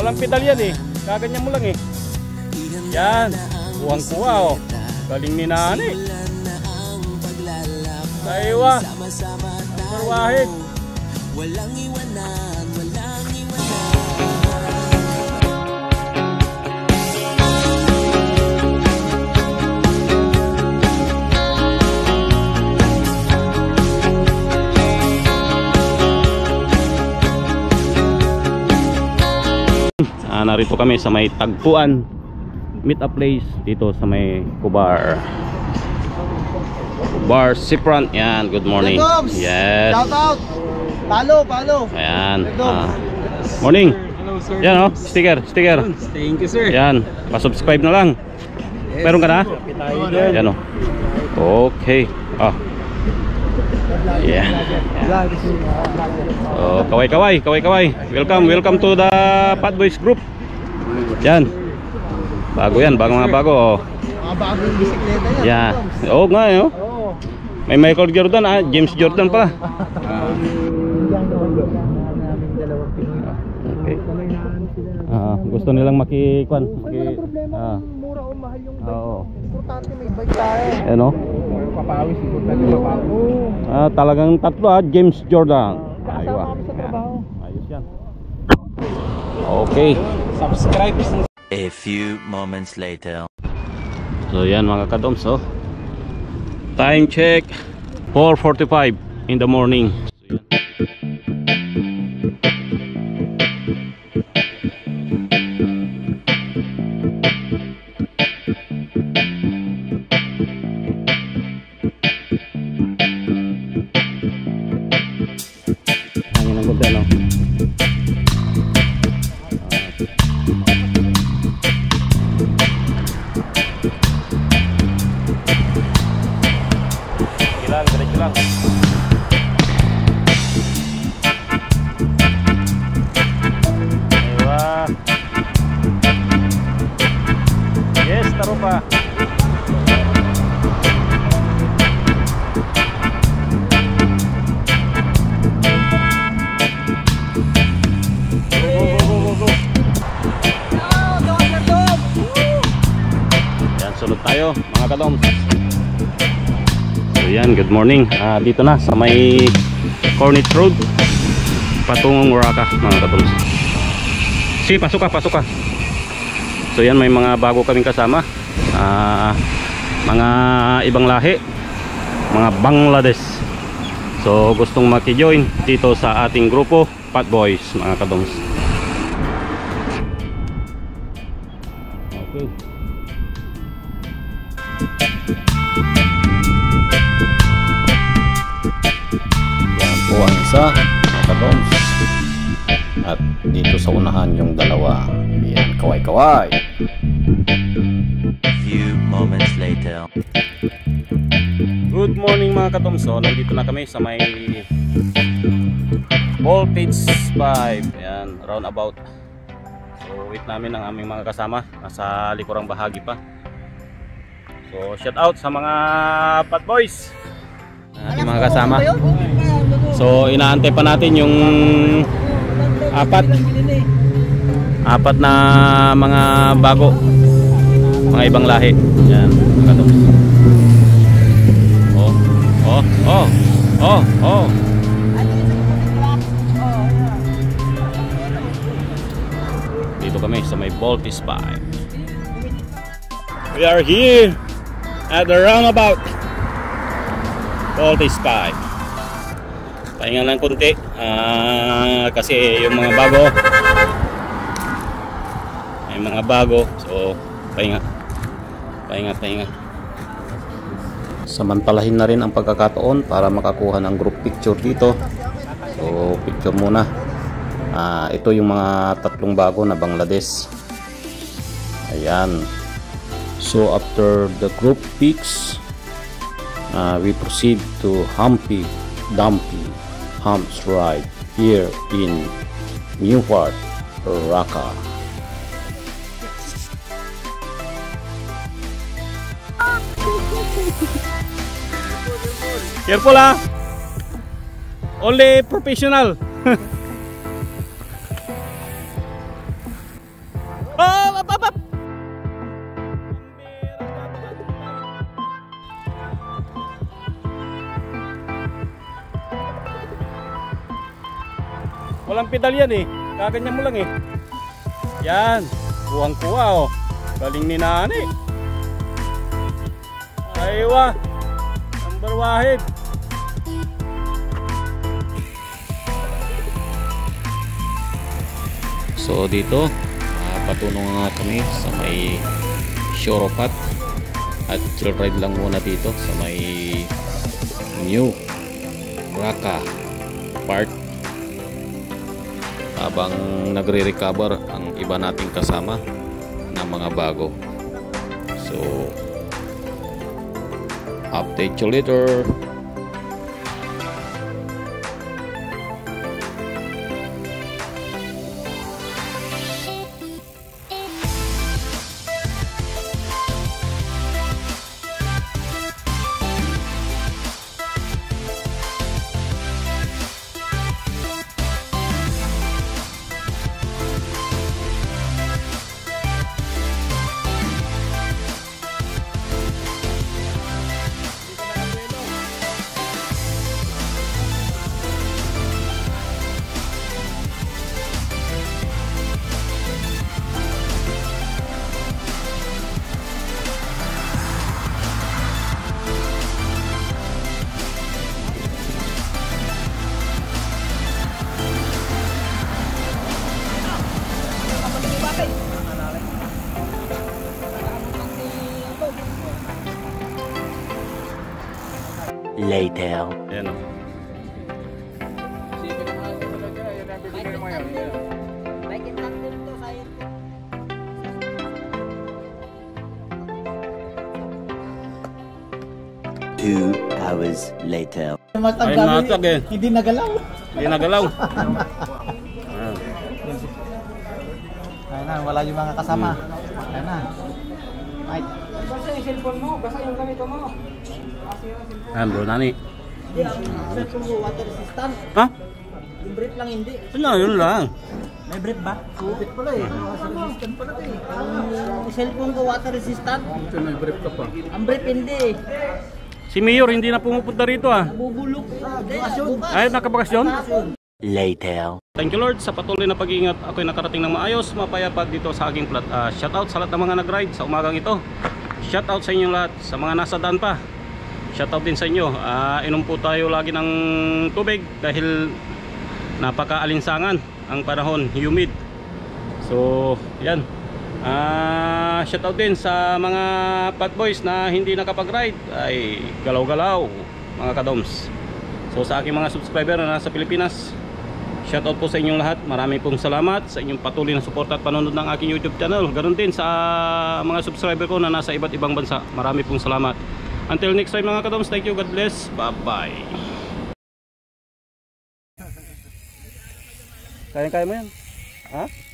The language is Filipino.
Walang pedal yan eh. Kaganyan mo lang eh. Yan. Kuwang-kuwa oh. Galing ni nanay. Aywa. Ang karwahid. Walang iwanan, walang iwanan. Narito kami sa may tagpuan meet up place dito sa may Kubar Seafront. Yan, good morning. Yes. Shout out. Palo. Ayan. Morning. Hello sir. Yan oh, sticker. Thank you sir. Yan, pa-subscribe na lang. Yes. Meron ka na? Yan oh. Okay. Yeah. Oh, kaway. Welcome to the Pat Boys group. Yan. Bago yan, mga bago oh. Mga bagong bisikleta yan. Yeah. Oo nga eh oh. May Michael Jordan James Jordan pa. Okay. Gusto nilang makikuan. Mura o mahal yung bike. Importante may bike tayo. Ano? Papawis siguro tayo. Talagang tatlo James Jordan. Kasama kami sa trabaho. Ayos yan. Okay. Subscribe. A few moments later. So yan mga kadoms oh. Time check 4:45 in the morning. Hangin ang ganda no. Diretso lang. Aywa. Yes, taro pa. Go. Yan, sunod tayo mga kadoms. So yan, good morning. Dito na sa may Cornet Road patungong Uraka mga kadoms. Pasok ka. So yan, may mga bago kaming kasama. Mga ibang lahi, mga Bangladesh. So gustong maki-join dito sa ating grupo Pat Boys mga kadoms. Okay. Ang isa mga kadoms, at dito sa unahan yung dalawa. Yan, kaway. A few moments later. Good morning mga kadoms. So nandito na kami sa may voltage 5. Yan, roundabout. So wait namin ang aming mga kasama, nasa likurang bahagi pa. So shout out sa mga Pat Boys, ating mga kasama. So inaantay pa natin yung apat na mga bago, mga ibang lahi. Yan mga kadoms. Oh. Dito kami sa may voltage 5. We are here at the roundabout voltage 5. Pahinga lang konti kasi yung mga bago, so pahinga. Samantalahin na rin ang pagkakataon para makakuha ng group picture dito. So picture muna. Ito yung mga tatlong bago na Bangladesh. Ayan. So after the group pics, we proceed to Humpty Dumpty Humps Ride here in Newport, Raqqa. Careful only professional. Oh, up. Walang pedal yan eh. Kaganyan mo lang eh. Yan. Kuwang-kuwa oh. Galing ni Nani. Aywa. Number wahid. So dito, patunong nga kami sa may Shoropat. At chill ride lang muna dito sa may New Raka Park. Habang nagre-recover ang iba nating kasama na mga bago. So update you later. Later. Ayan o. 2 hours later. Ay matag eh. Hindi nagalaw. Hindi nagalaw. Ayun na, wala yung mga kasama. Ayun na. Ay. Basta yung cellphone mo, basta yung ganito mo. Ayan bro, Nani. Cellphone ko, water resistant. Ha? Yung brief lang hindi. Ano, yun lang. May brief ba? Kupit pala eh. Water resistant pala eh. Yung cellphone ko, water resistant. May brief ka pa. Ang brief hindi. Si Mayor hindi na pumupunta rito ah. Bubulok. Bukas. Ay, nakabakasyon? Later. Thank you Lord sa patuloy na pag-iingat. Ako'y nakarating ng maayos, mapayapa dito sa aking plat. Shoutout sa lahat ng mga nag-ride sa umagang ito. Shoutout sa inyong lahat. Sa mga nasa daan pa, shoutout din sa inyo. Inom po tayo lagi ng tubig dahil napaka-alinsangan ang panahon, humid. So, yan. Shoutout din sa mga fat boys na hindi nakapag-ride. Ay, galaw-galaw mga kadoms. So sa aking mga subscriber na nasa Pilipinas, shoutout po sa inyong lahat. Marami pong salamat sa inyong patuloy na suporta at panonood ng aking YouTube channel. Ganoon din sa mga subscriber ko na nasa iba't ibang bansa. Marami pong salamat. Until next time mga kadoms, thank you, God bless, bye bye. Kaya mo yan? Ha?